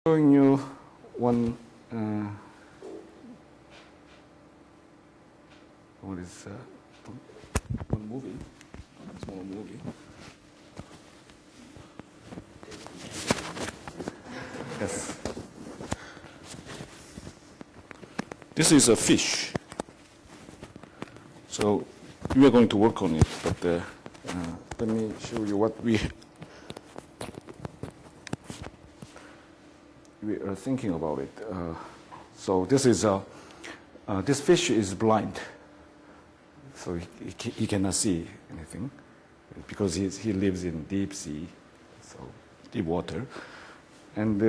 Showing you one one movie, small movie. Yes. This is a fish. So we are going to work on it, but let me show you what we are thinking about it. So this is this fish is blind, so he cannot see anything because he lives in deep sea, so deep water, and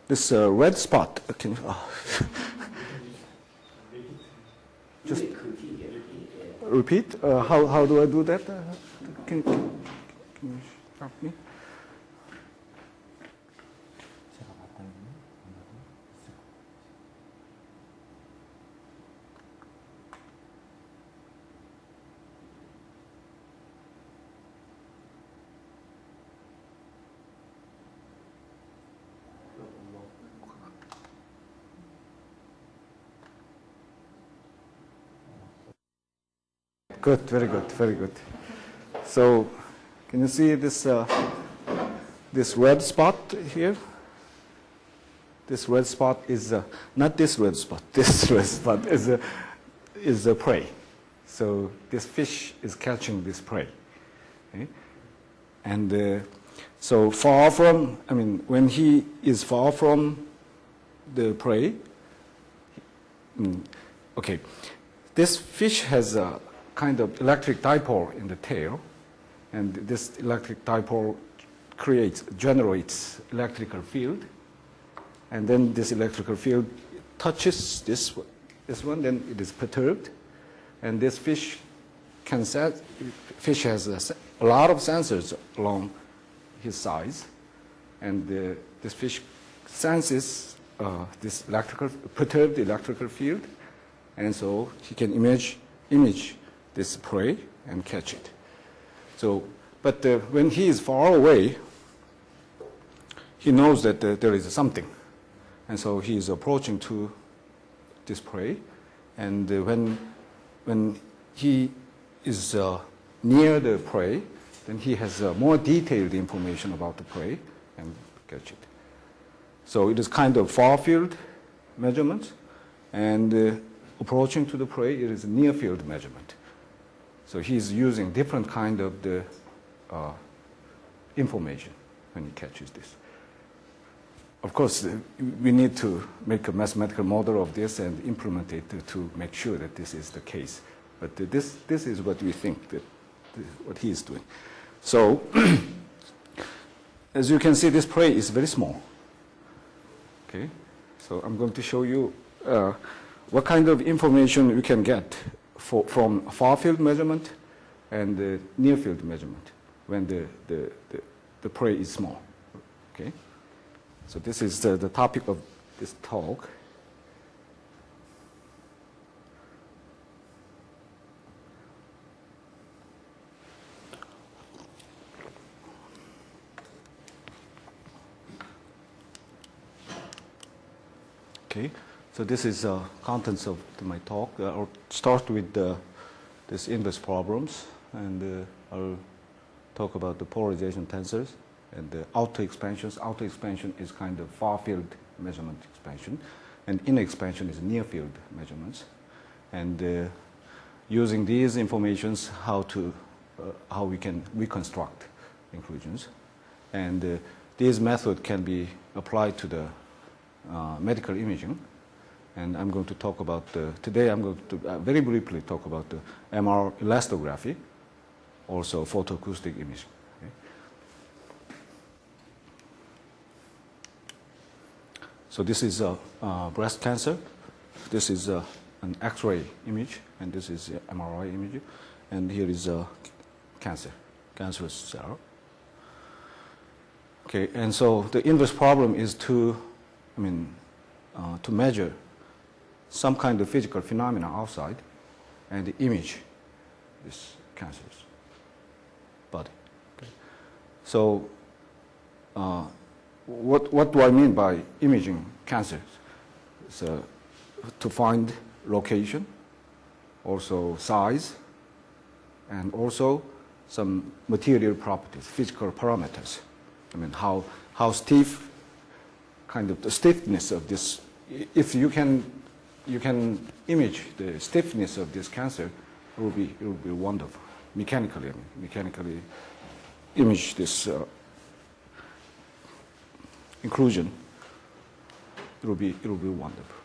this red spot. Can just repeat. How do I do that? Can you help me? Good, very good, very good. So, can you see this this red spot here? This red spot is not this red spot. This red spot is a prey. So this fish is catching this prey, okay? And so far from, I mean, when he is far from the prey, okay, this fish has a kind of electric dipole in the tail, and this electric dipole generates electrical field, and then this electrical field touches this one, then it is perturbed, and this fish has a lot of sensors along his sides, and this fish senses this perturbed electrical field, and so he can image this prey and catch it. So, but when he is far away, he knows that there is something, and so he is approaching to this prey. And when he is near the prey, then he has more detailed information about the prey and catch it. So it is kind of far field measurement, and approaching to the prey, it is near field measurement. So he's using different kind of the information when he catches this. Of course, we need to make a mathematical model of this and implement it to make sure that this is the case. But this is what we think that what he is doing. So as you can see, this prey is very small. Okay, so I'm going to show you what kind of information you can get from far field measurement and near field measurement when the prey is small. Okay, so this is the topic of this talk. Okay, so this is contents of my talk. I'll start with this inverse problems, and I'll talk about the polarization tensors and the outer expansions. Outer expansion is kind of far field measurement expansion, and inner expansion is near field measurements. And using these informations, how we can reconstruct inclusions, and this method can be applied to the medical imaging. And I'm going to talk about today I'm going to very briefly talk about the MR elastography, also photoacoustic imaging. Okay. So this is breast cancer. This is an X-ray image, and this is MRI image, and here is cancerous cell. Okay, and so the inverse problem is to measure some kind of physical phenomena outside and image this cancerous body. Okay. So what do I mean by imaging cancer? So to find location, also size, and also some material properties, physical parameters. I mean, how stiff, kind of the stiffness of this. If you can image the stiffness of this cancer, it will be wonderful. Mechanically, I mean, mechanically image this inclusion. It will be wonderful.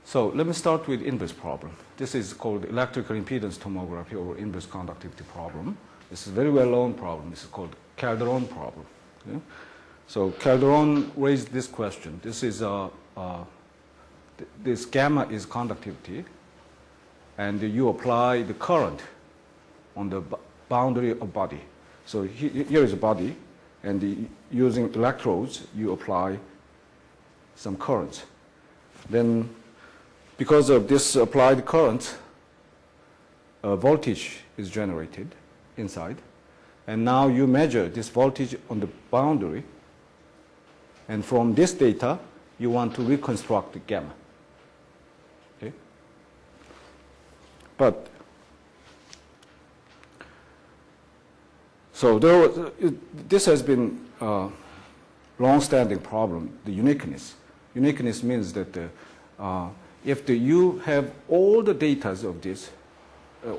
So let me start with inverse problem. This is called electrical impedance tomography or inverse conductivity problem. This is a very well-known problem. This is called Calderon problem. Okay? So Calderon raised this question. This is this gamma is conductivity, and you apply the current on the boundary of body. So here is a body, and using electrodes, you apply some currents. Then, because of this applied current, a voltage is generated inside. And now you measure this voltage on the boundary. And from this data, you want to reconstruct the gamma. Okay? But, so this has been a long-standing problem, the uniqueness. Uniqueness means that if you have all the data of this,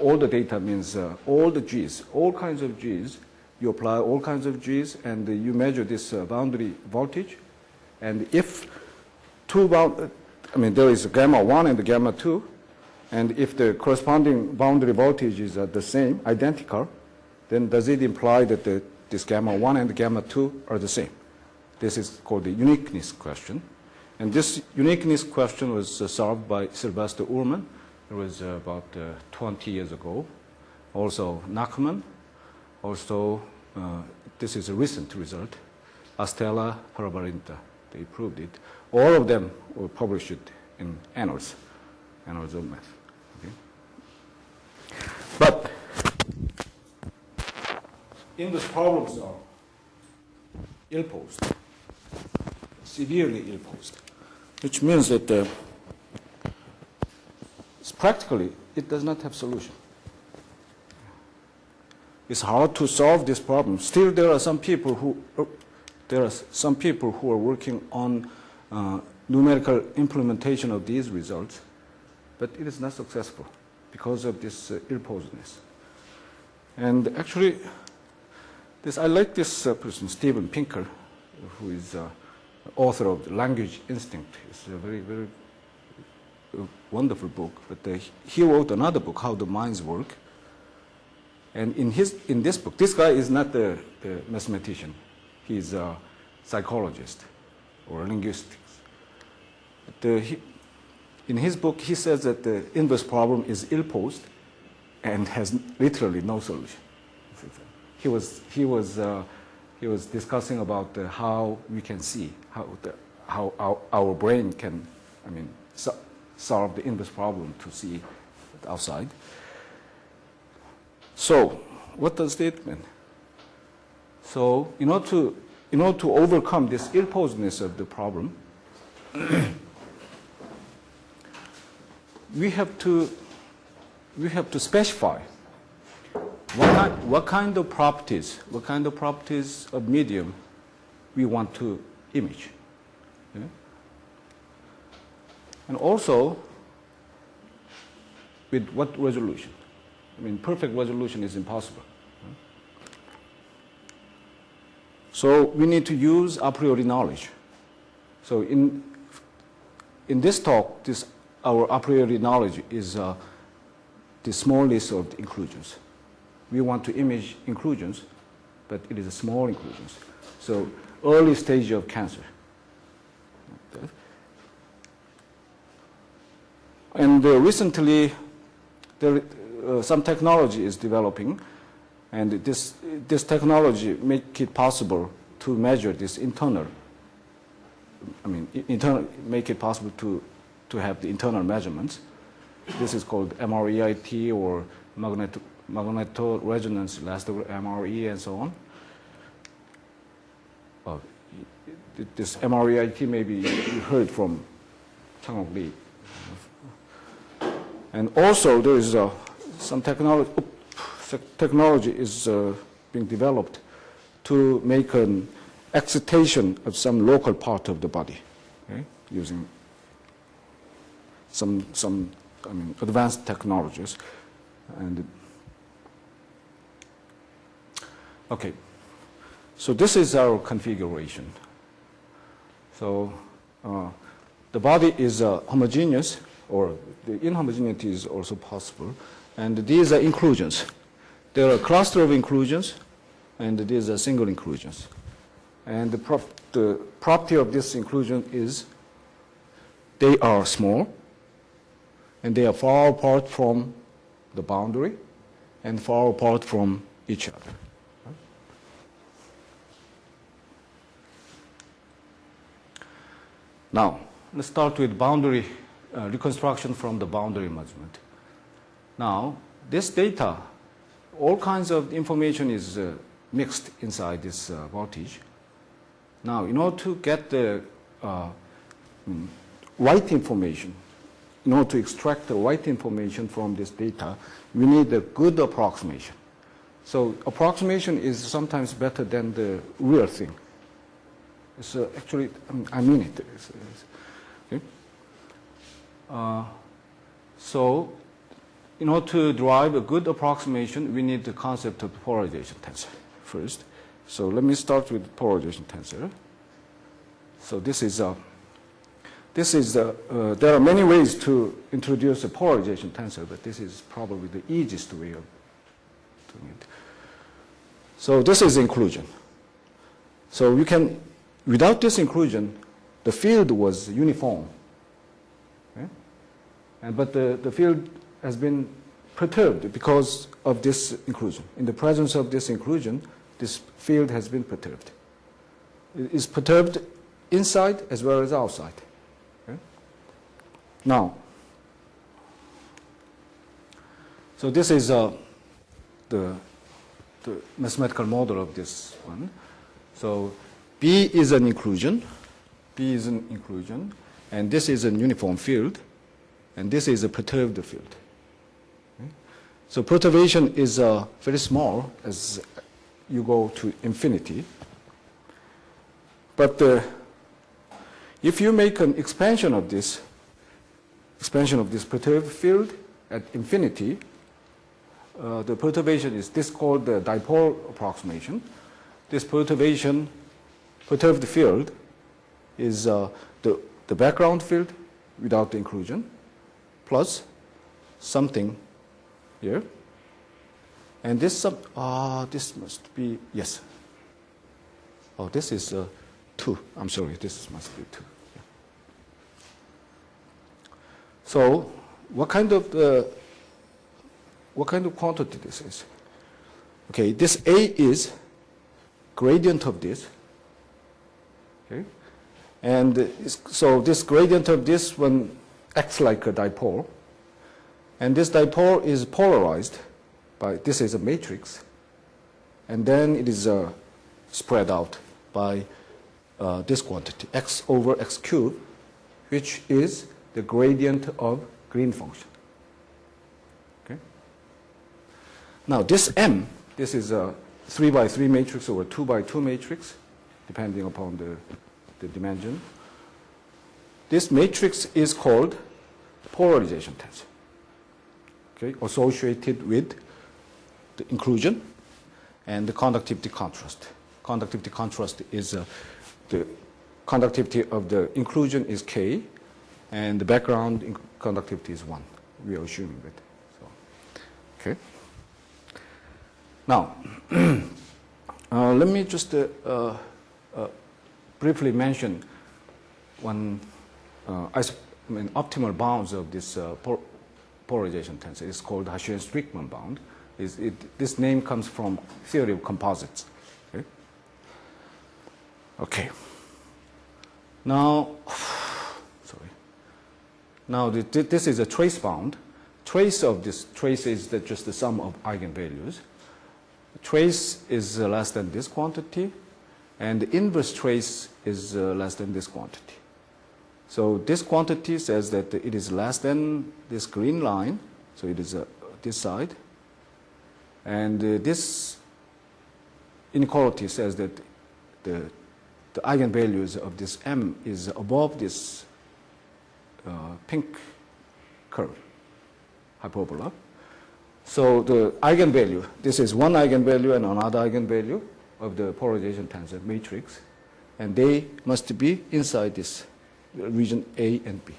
all the data means all the G's, all kinds of G's, you apply all kinds of G's, and you measure this boundary voltage. And if there is a gamma 1 and the gamma 2, and if the corresponding boundary voltages are the same, identical, then does it imply that this gamma 1 and the gamma 2 are the same? This is called the uniqueness question. And this uniqueness question was solved by Sylvester Ullmann. It was about 20 years ago. Also Nachman. Also, this is a recent result. Astella, Paravarinta, they proved it. All of them were published in Annals of Math. Okay? But inverse problems are ill-posed, severely ill-posed, which means that practically it does not have solution. It's hard to solve this problem. Still, there are some people who are working on numerical implementation of these results, but it is not successful because of this ill-posedness. And actually, I like this person, Steven Pinker, who is author of Language Instinct. It's a very, very wonderful book. But he wrote another book, How the Minds Work. And in this book, this guy is not the mathematician. He's a psychologist or linguistics. But in his book, he says that the inverse problem is ill-posed and has literally no solution. He was discussing about how we can see, how our brain can, solve the inverse problem to see outside. So, what does it mean? So, in order to overcome this ill-posedness of the problem, we have to specify what kind of properties of medium we want to image. Okay? And also, with what resolution? Perfect resolution is impossible. So we need to use a priori knowledge. So in this talk, our a priori knowledge is the small list of the inclusions. We want to image inclusions, but it is a small inclusions. So early stage of cancer. And recently, some technology is developing, and this technology make it possible to measure this make it possible to have the internal measurements. This is called MREIT or magnetoresonance elastograph, MRE, and so on. This MREIT maybe you heard from Chang Lee. And also there is some technology is being developed to make an excitation of some local part of the body, okay, using some advanced technologies. And okay, so this is our configuration. So the body is homogeneous, or the inhomogeneity is also possible, and these are inclusions. There are a cluster of inclusions, and these are single inclusions. And the property of this inclusion is they are small, and they are far apart from the boundary, and far apart from each other. Now, let's start with boundary reconstruction from the boundary measurement. Now, this data, all kinds of information is mixed inside this voltage. Now, in order to get the right information, in order to extract the right information from this data, we need a good approximation. So approximation is sometimes better than the real thing. So actually, I mean it. Okay. So in order to derive a good approximation, we need the concept of polarization tensor first. So let me start with polarization tensor. So there are many ways to introduce a polarization tensor, but this is probably the easiest way of doing it. So this is inclusion. So we can, without this inclusion, the field was uniform. Okay? But the field has been perturbed because of this inclusion. In the presence of this inclusion, this field has been perturbed. It is perturbed inside as well as outside. Okay? Now, so this is the mathematical model of this one. So B is an inclusion, and this is a uniform field, and this is a perturbed field. Okay? So perturbation is very small as you go to infinity. But if you make an expansion of this perturbed field at infinity, the perturbation is this called the dipole approximation. This perturbed field is the background field without the inclusion plus something here. And this must be, yes. Oh, this is 2. I'm sorry, this must be 2. Yeah. So what kind of quantity this is? Okay, this A is gradient of this. Okay, and so this gradient of this one acts like a dipole, and this dipole is polarized by, this is a matrix, and then it is spread out by this quantity, x over x cubed, which is the gradient of Green function. Okay. Now this M, this is a 3 by 3 matrix or a 2 by 2 matrix, depending upon the dimension. This matrix is called polarization tensor, okay, associated with the inclusion and the conductivity contrast. Conductivity contrast is the conductivity of the inclusion is K, and the background conductivity is 1. We are assuming that. So, okay. Now, let me just briefly mention one optimal bounds of this polarization tensor. It's called Hyeonbae bound. This name comes from theory of composites. Okay. Okay. Now, sorry. Now this is a trace bound. trace of this, trace is just the sum of eigenvalues. Trace is less than this quantity, and the inverse trace is less than this quantity. So this quantity says that it is less than this green line, so it is this side. And this inequality says that the eigenvalues of this m is above this pink curve, hyperbola. So the eigenvalue, this is one eigenvalue and another eigenvalue of the polarization tensor matrix, and they must be inside this region A and B.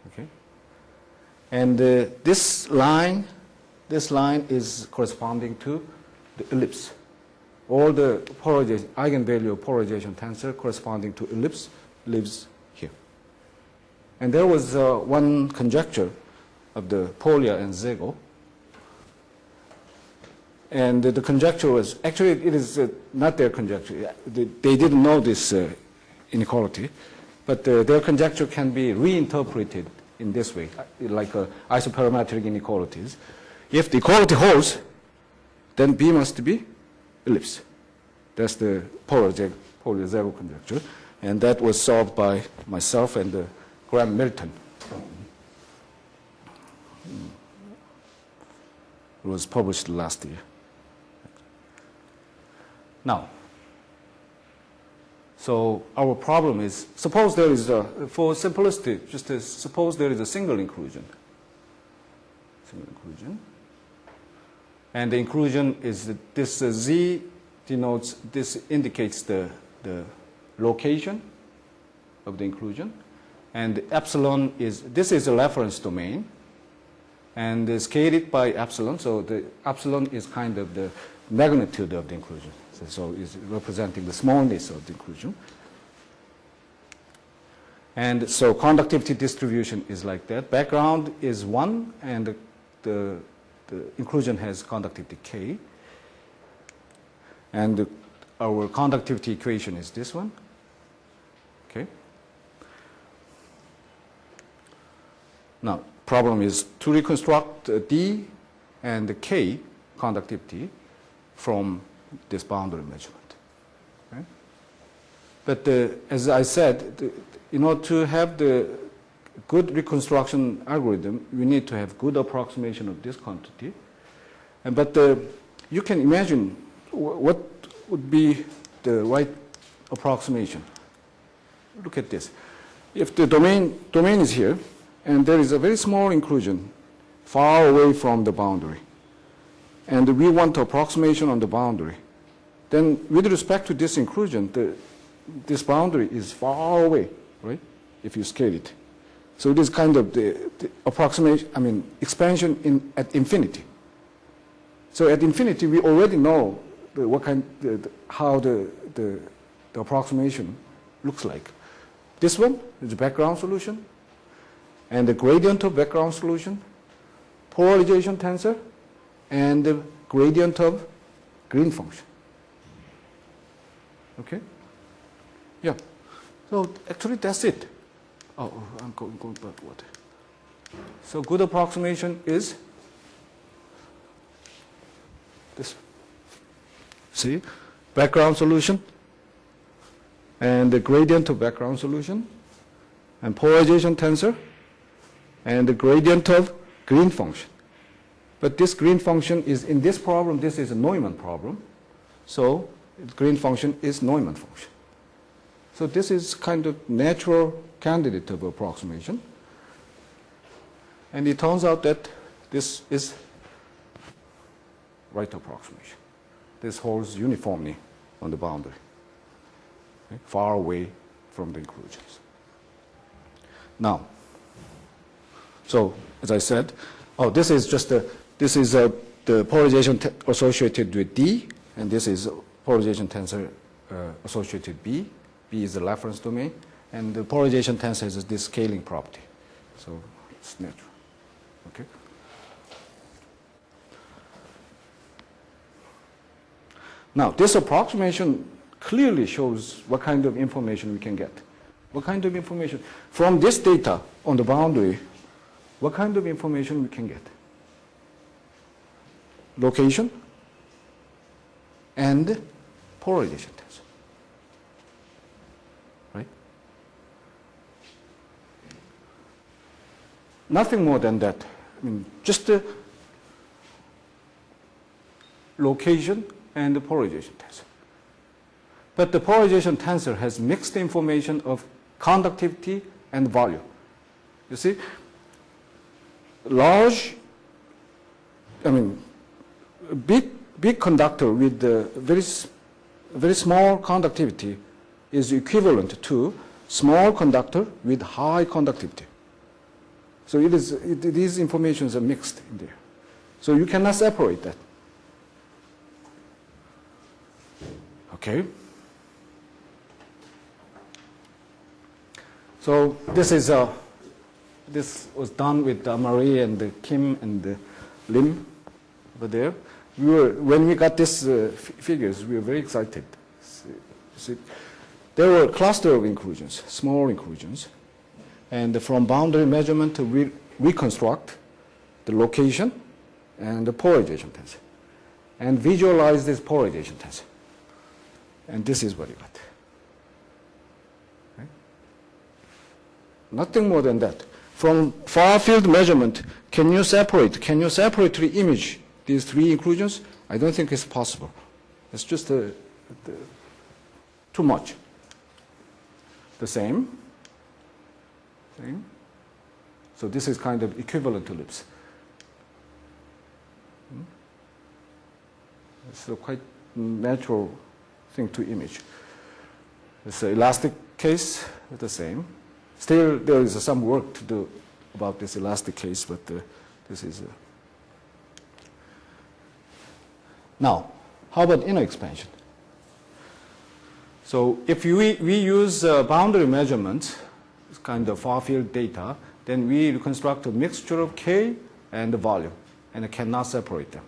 Okay? And this line is corresponding to the ellipse. All the polarization, eigenvalue of polarization tensor corresponding to ellipse lives here. And there was one conjecture of the Polya and Szego. And the conjecture was, actually it is not their conjecture. They didn't know this inequality, but their conjecture can be reinterpreted in this way, like isoperimetric inequalities. If the equality holds, then B must be ellipse. That's the Polya-Szego conjecture. And that was solved by myself and Graham Milton. It was published last year. Now, so our problem is, suppose there is for simplicity, just suppose there is a single inclusion. And the inclusion is this Z denotes, this indicates the location of the inclusion. And epsilon is, this is a reference domain. And is scaled by epsilon, so the epsilon is kind of the magnitude of the inclusion. So it's representing the smallness of the inclusion. And so conductivity distribution is like that. Background is 1, and the inclusion has conductivity K. And our conductivity equation is this one. Okay. Now, problem is to reconstruct D and K conductivity from this boundary measurement. Okay? But as I said, in order to have the good reconstruction algorithm, we need to have good approximation of this quantity. But you can imagine what would be the right approximation. Look at this. If the domain is here, and there is a very small inclusion far away from the boundary, and we want approximation on the boundary, then with respect to this inclusion, this boundary is far away, right, if you scale it. So it is kind of the approximation, expansion at infinity. So at infinity, we already know how the approximation looks like. This one is the background solution, and the gradient of background solution, polarization tensor, and the gradient of green function. Okay? Yeah. So actually that's it. Oh, I'm going backward. So good approximation is this. See? Background solution, and the gradient of background solution, and polarization tensor, and the gradient of green function. But this green function is, in this problem, this is a Neumann problem. So the green function is Neumann function. So this is kind of natural candidate of approximation. And it turns out that this is right approximation. This holds uniformly on the boundary, okay, far away from the inclusions. Now, so as I said, this is just the polarization associated with D, and this is polarization tensor associated with B. B is the reference domain, and the polarization tensor has this scaling property. So it's natural. Okay. Now, this approximation clearly shows what kind of information we can get. What kind of information? From this data on the boundary, what kind of information we can get? Location and polarization tensor. Right? Nothing more than that. I mean, just the location and the polarization tensor. But the polarization tensor has mixed information of conductivity and volume. You see, big conductor with very small conductivity is equivalent to small conductor with high conductivity. So these informations are mixed in there. So you cannot separate that. Okay. So this was done with Marie and Kim and Lim over there. When we got these figures, we were very excited. See, there were a cluster of inclusions, small inclusions, and from boundary measurement to reconstruct the location and the polarization tensor, and visualize this polarization tensor. And this is what you got. Okay? Nothing more than that. From far field measurement, can you separate the image these three inclusions? I don't think it's possible. It's just too much. The same. So this is kind of equivalent to ellipse. It's a quite natural thing to image. It's an elastic case, the same. Still, there is some work to do about this elastic case, but this is. Now, how about inner expansion? So if we use boundary measurement, kind of far field data, then we reconstruct a mixture of K and the volume, and I cannot separate them.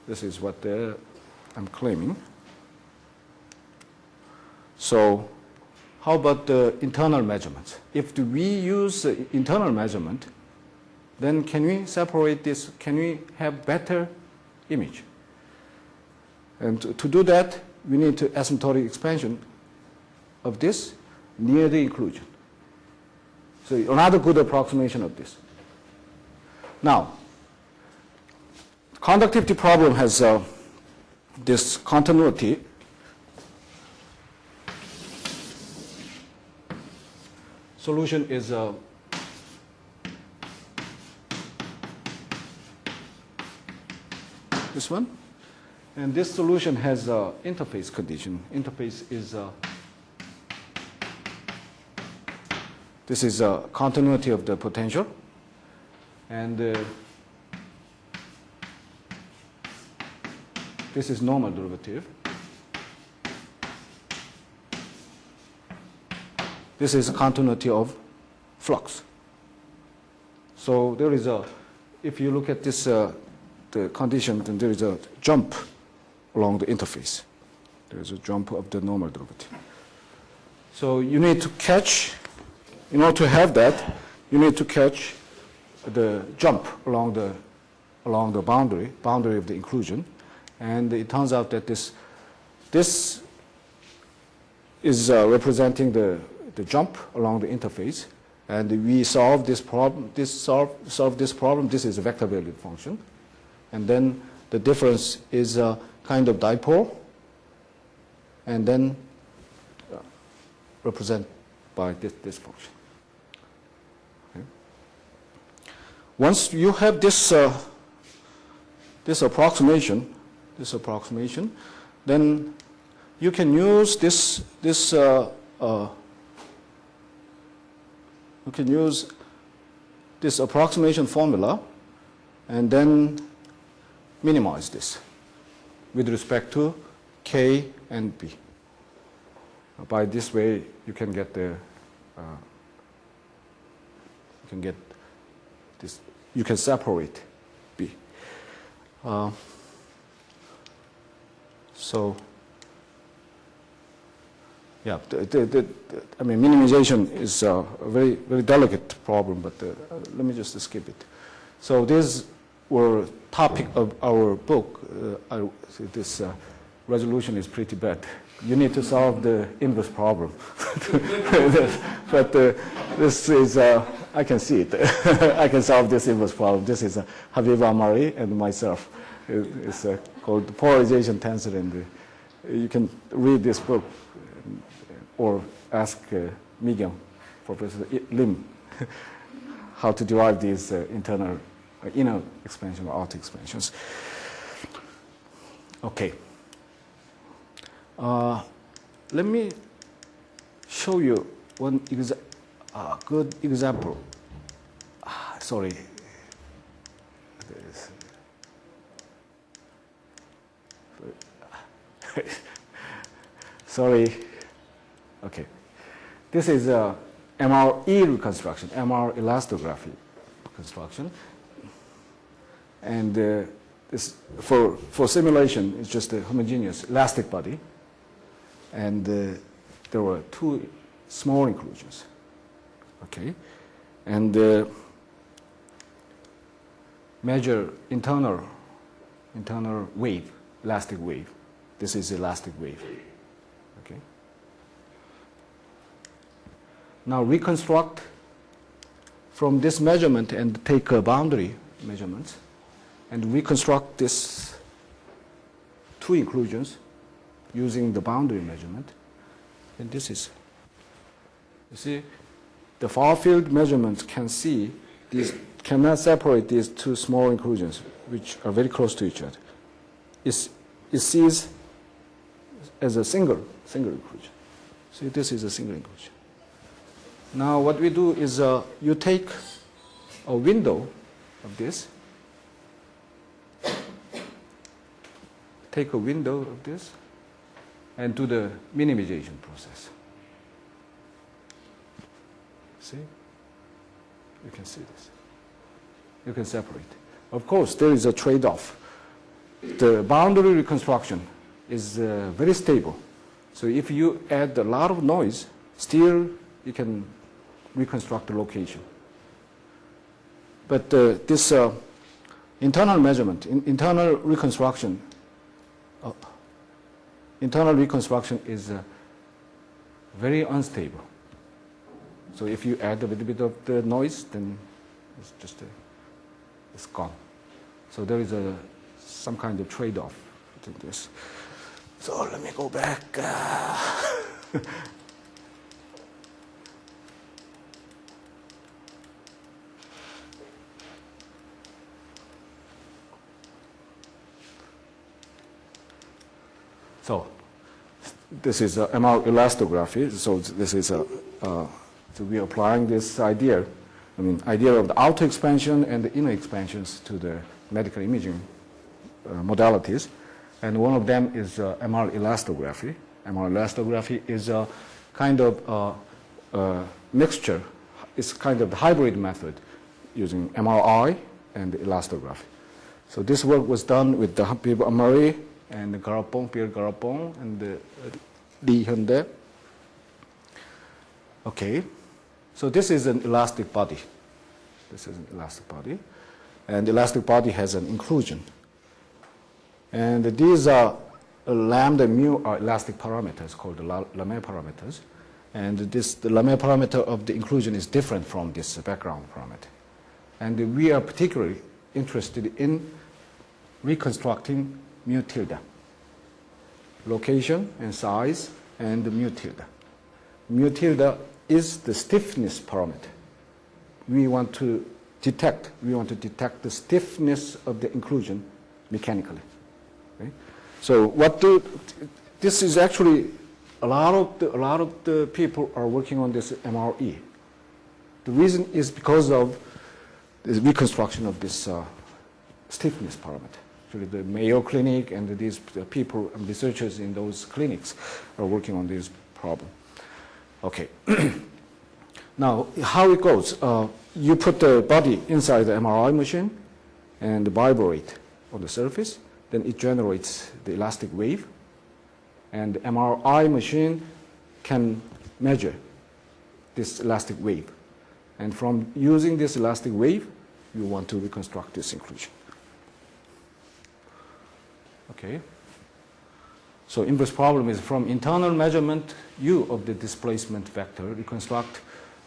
This is what I'm claiming. So how about the internal measurements? If we use internal measurement, then can we separate this? Can we have better image? And to do that, we need to asymptotic expansion of this near the inclusion. So another good approximation of this. Now, conductivity problem has this continuity. Solution is this one. And this solution has interface condition. Interface is this is continuity of the potential, and this is normal derivative. This is a continuity of flux. So there is if you look at this, the condition, then there is a jump along the interface. There is a jump of the normal derivative. So you need to catch, in order to have that, you need to catch the jump along the boundary of the inclusion. And it turns out that this is representing the jump along the interface, and we solve this problem. Solve this problem. This is a vector valued function, and then the difference is a kind of dipole, and then represent by this function. Okay. Once you have this approximation, then you can use this approximation formula and then minimize this with respect to K and B. By this way, you can get you can separate B. So Yeah, I mean, minimization is a very, very delicate problem, but let me just skip it. So these were topic of our book. This resolution is pretty bad. You need to solve the inverse problem. But this is, I can see it. I can solve this inverse problem. This is Hyeonbae and myself. It's called the polarization tensor, and you can read this book or ask Migyam, Professor Lim, how to derive these internal inner expansion or outer expansions. Okay. Let me show you one good example. Sorry. Sorry. Okay. This is MRE reconstruction, MR elastography reconstruction. And this for simulation, it's just a homogeneous elastic body. And there were two small inclusions. Okay. And measure internal wave, elastic wave. This is elastic wave. Okay. Now reconstruct from this measurement and take a boundary measurements and reconstruct this two inclusions using the boundary measurement. And this is, you see, the far field measurements cannot separate these two small inclusions, which are very close to each other. It sees as a single inclusion. See, this is a single inclusion. Now what we do is you take a window of this, and do the minimization process. See? You can see this. You can separate. Of course, there is a trade-off. The boundary reconstruction is very stable. So if you add a lot of noise, still you can reconstruct the location. But this internal measurement, internal reconstruction is very unstable. So if you add a little bit of the noise, then it's just it's gone. So there is some kind of trade-off to this. So let me go back. So this is MR elastography. So this is so we are applying this idea. I mean, idea of the outer expansion and the inner expansions to the medical imaging modalities. And one of them is MR elastography. MR elastography is a kind of mixture. It's kind of the hybrid method using MRI and elastography. So this work was done with the Hyeonbae and the Pierre Garapon and Lee Hyeonbae. Okay. So this is an elastic body. And the elastic body has an inclusion. And these are lambda and mu are elastic parameters called the Lamé parameters. And the Lamé parameter of the inclusion is different from this background parameter. And we are particularly interested in reconstructing mu tilde, location and size, and the mu tilde. Mu tilde is the stiffness parameter. We want to detect the stiffness of the inclusion mechanically. Okay? So this is actually a lot of the people are working on this MRE. The reason is because of the reconstruction of this stiffness parameter. Actually, the Mayo Clinic and these people and researchers in those clinics are working on this problem. Okay. Now, how it goes? You put the body inside the MRI machine and vibrate on the surface. Then it generates the elastic wave. And the MRI machine can measure this elastic wave. And from using this elastic wave, you want to reconstruct this inclusion. Okay. So inverse problem is from internal measurement U of the displacement vector, reconstruct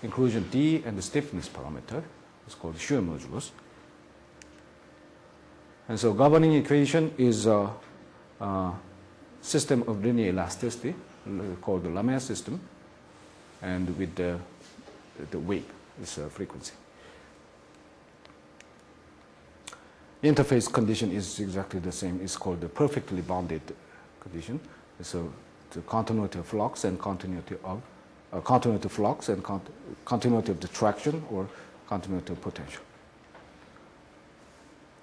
inclusion D and the stiffness parameter. It's called shear modulus. And so governing equation is a system of linear elasticity called the Lamé system, and with the wave is a frequency. The interface condition is exactly the same. It's called the perfectly bounded condition. So the continuity of flux and continuity of flux and continuity of the traction or continuity of potential.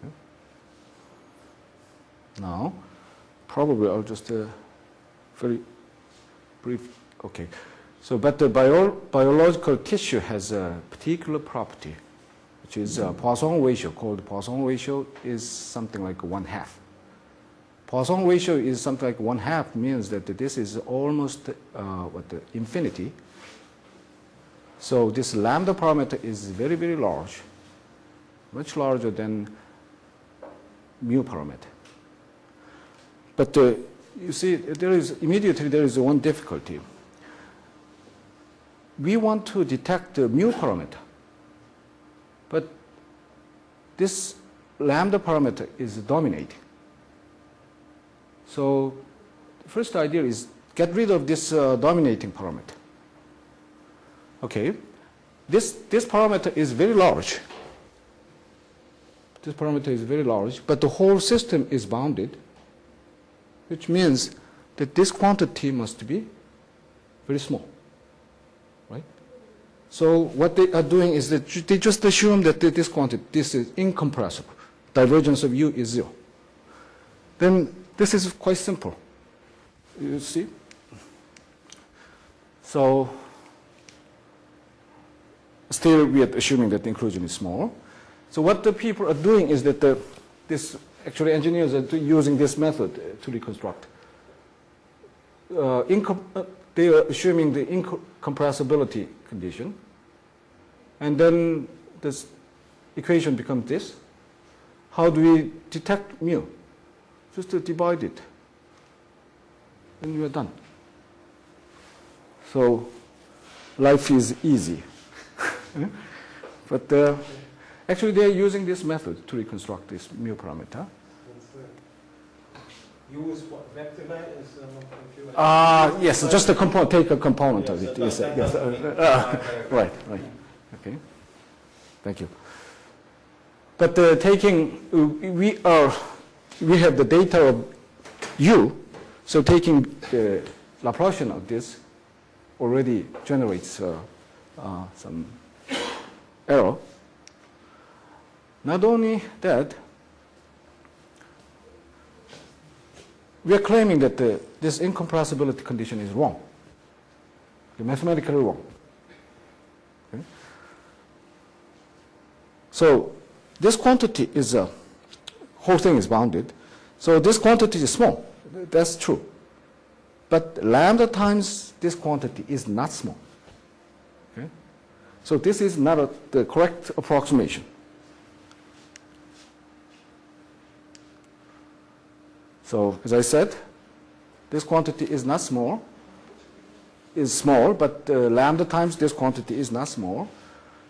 Okay. Now, probably I'll just very brief. Okay. So, but the biological tissue has a particular property, which is a Poisson ratio, called Poisson ratio is something like 1/2. Poisson ratio is something like 1/2 means that this is almost infinity. So this lambda parameter is very, very large, much larger than mu parameter. But you see, there is one difficulty. We want to detect the mu parameter, but this lambda parameter is dominating. So the first idea is get rid of this dominating parameter. Okay, this parameter is very large. This parameter is very large, but the whole system is bounded, which means that this quantity must be very small. Right? So what they are doing is that they just assume that this quantity, this is incompressible. Divergence of U is 0. Then this is quite simple. You see? So still we are assuming that the inclusion is small. So what the people are doing is that actually engineers are using this method to reconstruct. They are assuming the incompressibility condition, and then this equation becomes this. How do we detect mu? Just to divide it, and you are done. So life is easy. But actually they are using this method to reconstruct this mu parameter. U is what? Vector line is computer? Yes, just a component. Take a component of it. Yes, yes. Right. Okay. Thank you. But we have the data of U, so taking the Laplacian of this already generates some error. Not only that, we are claiming that this incompressibility condition is wrong, mathematically wrong. Okay? So this quantity is whole thing is bounded. So this quantity is small. That's true. But lambda times this quantity is not small. Okay? So this is not the correct approximation. So as I said, this quantity is not small, is small, but lambda times this quantity is not small.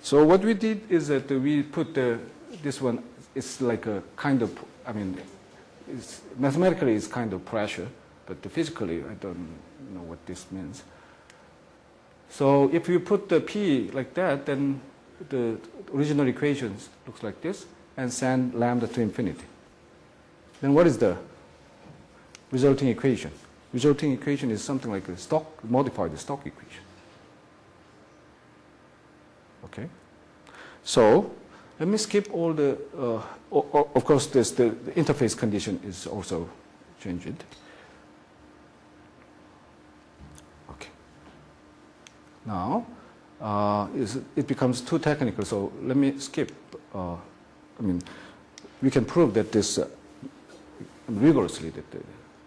So what we did is that we put this one, it's like a kind of, mathematically it's kind of pressure, but physically I don't know what this means. So if you put the P like that, then the original equation looks like this, and send lambda to infinity. Then what is the resulting equation? Resulting equation is something like a modified Stock equation. Okay? So let me skip all the, of course the interface condition is also changed. Okay. Now, it becomes too technical, so let me skip. We can prove that this rigorously that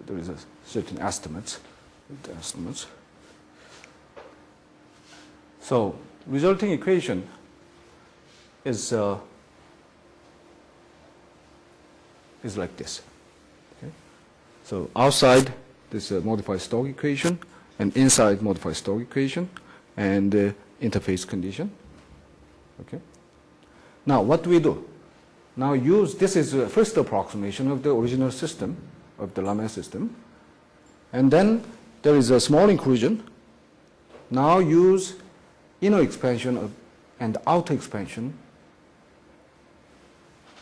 there is a certain estimates. So resulting equation is like this. Okay? So outside this modified Stokes equation, and inside modified Stokes equation, and interface condition. Okay. Now what do we do? Now use, this is the first approximation of the original system, of the Lamé system. And then there is a small inclusion. Now use inner expansion and outer expansion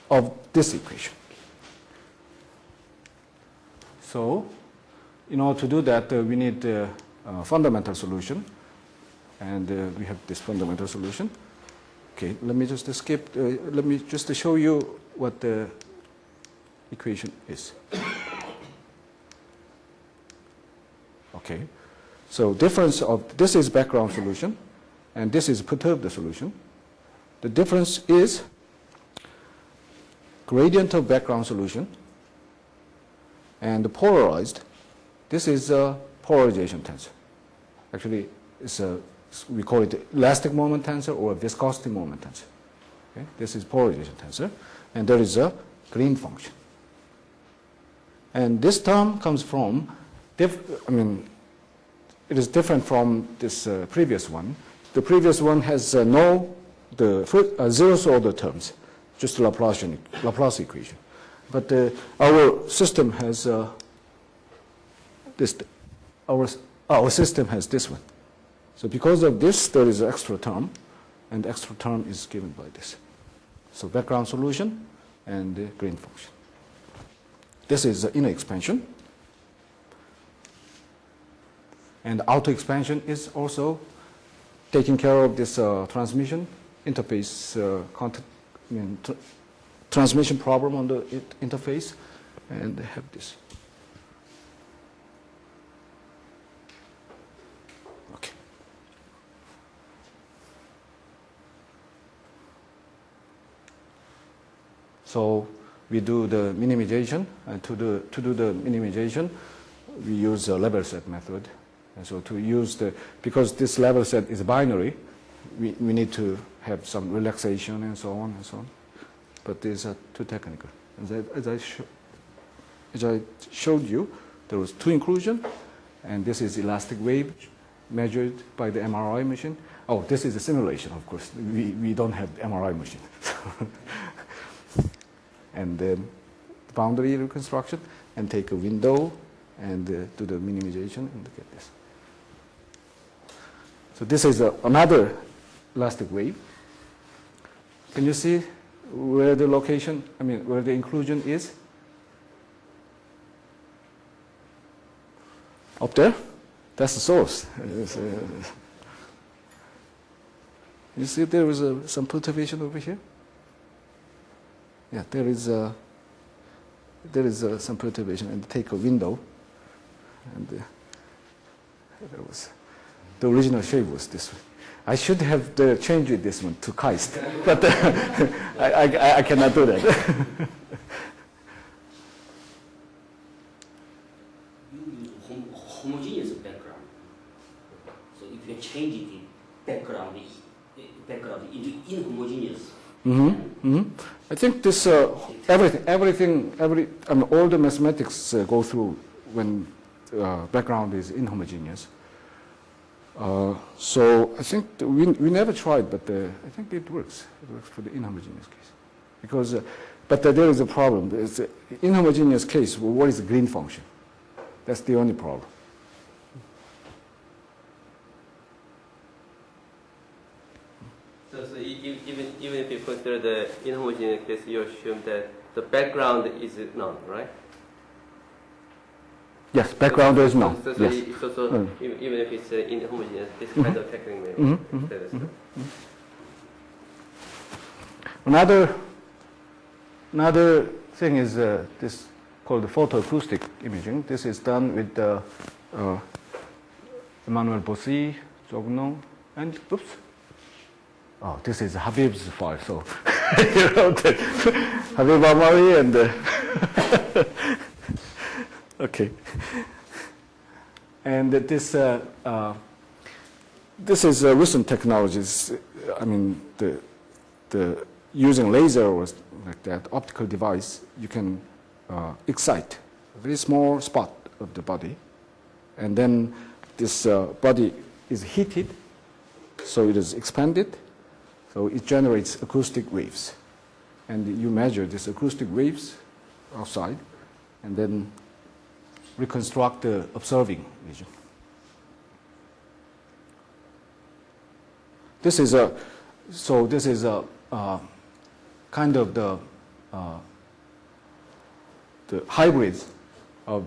of this equation. So in order to do that, we need a fundamental solution. And we have this fundamental solution. Okay, let me just skip, let me just show you what the equation is. Okay, so difference of, this is background solution, and this is perturbed solution. The difference is gradient of background solution and the polarized. This is a polarization tensor. Actually, it's a, we call it elastic moment tensor or viscosity moment tensor. Okay? This is polarization tensor, and there is a green function. And this term comes from, it is different from this previous one. The previous one has no zeroth order terms, just Laplace equation. But our system has this. Our system has this one. So because of this, there is an extra term, and the extra term is given by this. So background solution and the green function. This is the inner expansion. And the outer expansion is also taking care of this transmission interface, transmission problem on the interface, and they have this. Okay. So we do the minimization, and to do the minimization, we use a level set method. And so to use the, because this level set is binary, we need to have some relaxation and so on and so on. But these are too technical. As I showed you, there was two inclusion, and this is elastic wave measured by the MRI machine. Oh, this is a simulation, of course. We don't have MRI machine. And then boundary reconstruction, and take a window and do the minimization and get this. So this is another elastic wave. Can you see where the location, where the inclusion is? Up there? That's the source. You see there is some perturbation over here? Yeah, there is some perturbation, and take a window, and there was, the original shape was this one. I should have changed this one to Keist, but I cannot do that. You use homogeneous background. So if you change the background into inhomogeneous. I think this all the mathematics go through when background is inhomogeneous. So I think we never tried, but I think it works. It works for the inhomogeneous case, because but there is a problem. There's an inhomogeneous case. Well, what is the green function? That's the only problem. So even if you consider the inhomogeneous case, you assume that the background is none, right? Yes, background is none. So Yes. Even if it's inhomogeneous, this kind of technique status. Another thing is this called the photoacoustic imaging. This is done with Emmanuel Bossy, Jognon, and oops. Oh, this is Habib's file, so you wrote it. Habib Amari and okay. And this this is recent technologies. I mean, the using laser or like that optical device, you can excite a very small spot of the body, and then this body is heated, so it is expanded, so it generates acoustic waves, and you measure these acoustic waves outside, and then reconstruct the observing region. This is a kind of the hybrids of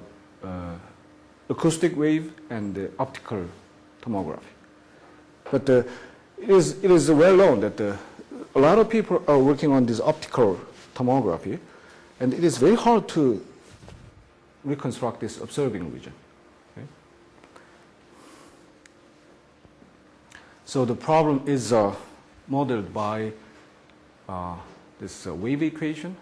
acoustic wave and the optical tomography. But it is well known that a lot of people are working on this optical tomography, and it is very hard to reconstruct this observing region. Okay? So the problem is modeled by this wave equation,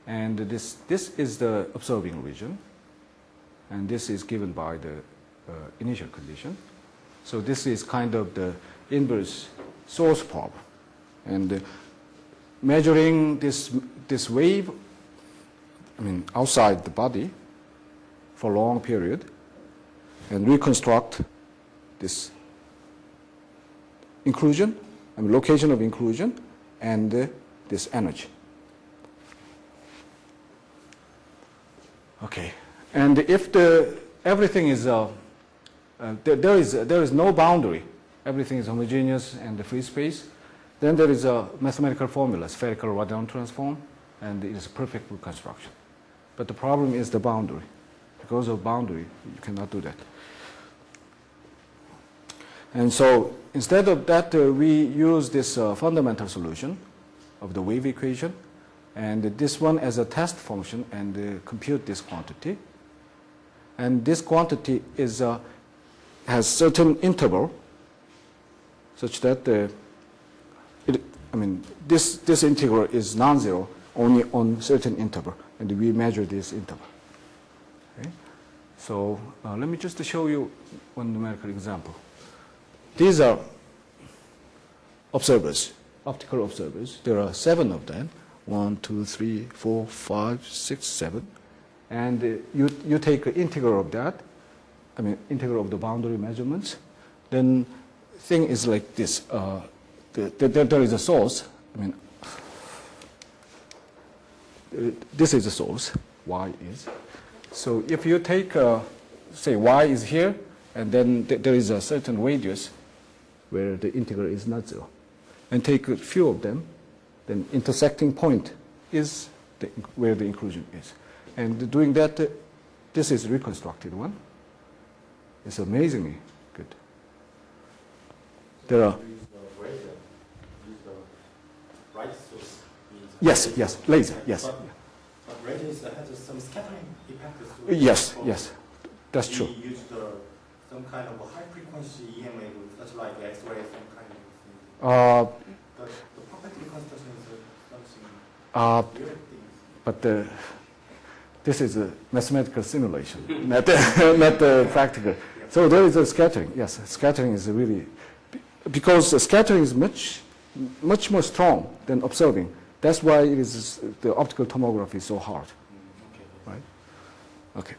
and this is the observing region, and this is given by the initial condition. So this is kind of the inverse source problem, and measuring this wave, I mean outside the body for a long period, and reconstruct this inclusion, I mean location of inclusion, and this energy. Okay, and if everything is there is no boundary, everything is homogeneous and the free space, then there is a mathematical formula, spherical Radon transform, and it is perfect reconstruction. But the problem is the boundary. Because of boundary, you cannot do that. And so instead of that, we use this fundamental solution of the wave equation, and this one as a test function, and compute this quantity. And this quantity has certain interval, such that this integral is non-zero only on certain interval, and we measure this interval. Okay? So let me just show you one numerical example. These are observers, optical observers. There are 7 of them. 1, 2, 3, 4, 5, 6, 7. And you take an integral of that, I mean integral of the boundary measurements. Then thing is like this. There is a source. I mean, this is a source. Y is. So if you take, say, y is here, and then there is a certain radius where the integral is not zero, and take a few of them, then intersecting point is where the inclusion is. And doing that, this is reconstructed one. It's amazingly good. There are. Yes, laser, yes. But radius has some scattering effect. Yes, that's true. We used some kind of high frequency EMA, such like X-ray, some kind of thing. The perfect reconstruction is something weird thing. But this is a mathematical simulation, not practical. So there is a scattering. Yes, scattering is really, because scattering is much more strong than observing. That's why it is the optical tomography is so hard, right? Okay.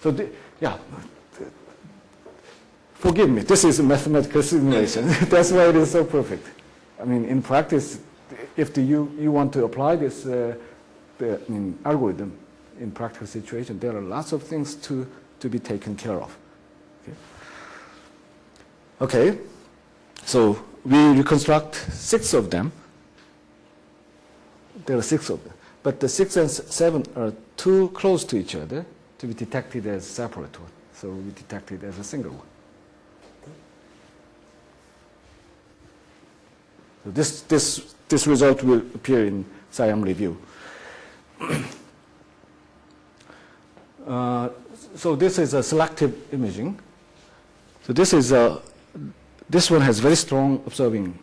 So forgive me. This is a mathematical simulation. That's why it is so perfect. I mean, in practice, if you want to apply this algorithm in practical situation, there are lots of things to be taken care of. Okay. So we reconstruct 6 of them. There are 6 of them. But the 6 and 7 are too close to each other to be detected as separate one. So we detect it as a single one. So this result will appear in SIAM review. So this is a selective imaging. So this one has very strong observing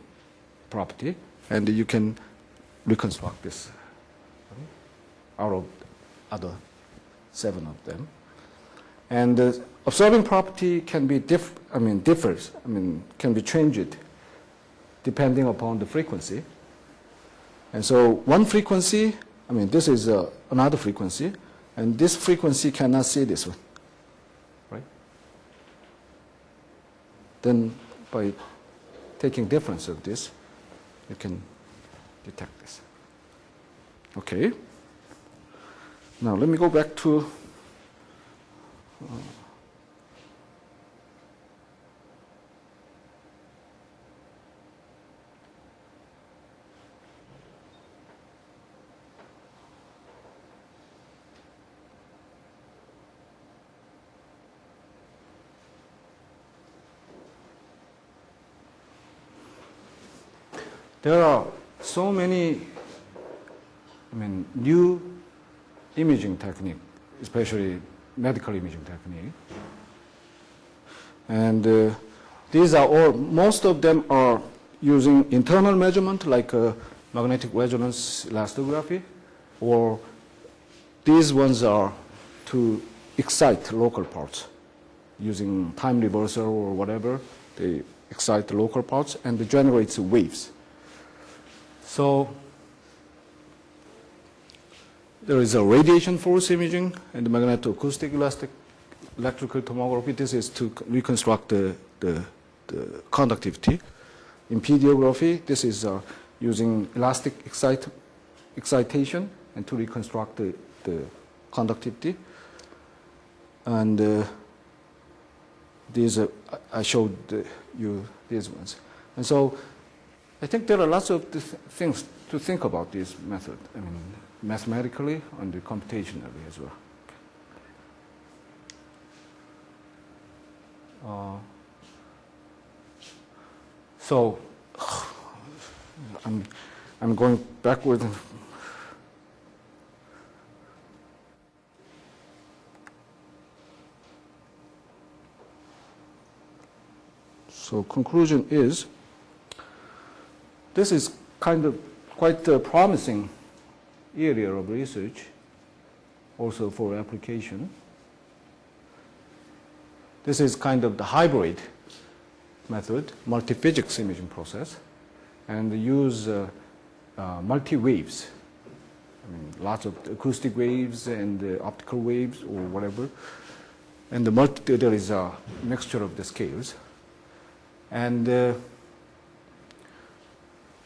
property, and you can reconstruct this out of other 7 of them. And observing property can be differs. Can be changed depending upon the frequency. And so one frequency, this is another frequency, and this frequency cannot see this one, right? Then by taking difference of this, you can detect this. Okay. Now let me go back to there are so many new imaging technique, especially medical imaging technique. And these are all, most of them are using internal measurement like magnetic resonance elastography, or these ones are to excite local parts using time reversal or whatever. They excite the local parts and it generates waves. So there is a radiation force imaging and the magnetoacoustic electrical tomography. This is to reconstruct the conductivity. In pediography, this is using elastic excitation and to reconstruct the conductivity. And these I showed you these ones. And so I think there are lots of things to think about this method. Mathematically and computationally as well. So I'm going backward. So conclusion is, this is kind of quite a promising area of research, also for application. This is kind of the hybrid method, multi-physics imaging process, and use multi-waves. Lots of acoustic waves and optical waves or whatever. And there is a mixture of the scales. And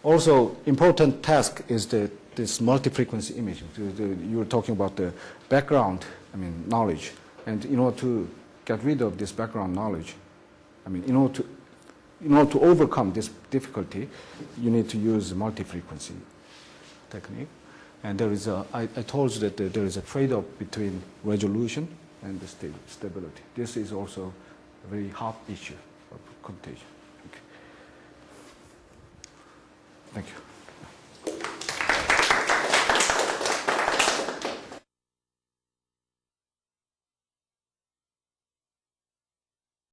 also important task is this multi-frequency imaging. You were talking about the background, knowledge. And in order to get rid of this background knowledge, in order to overcome this difficulty, you need to use multi-frequency technique. And there is I told you that there is a trade-off between resolution and the stability. This is also a very hot issue of computation. Okay. Thank you.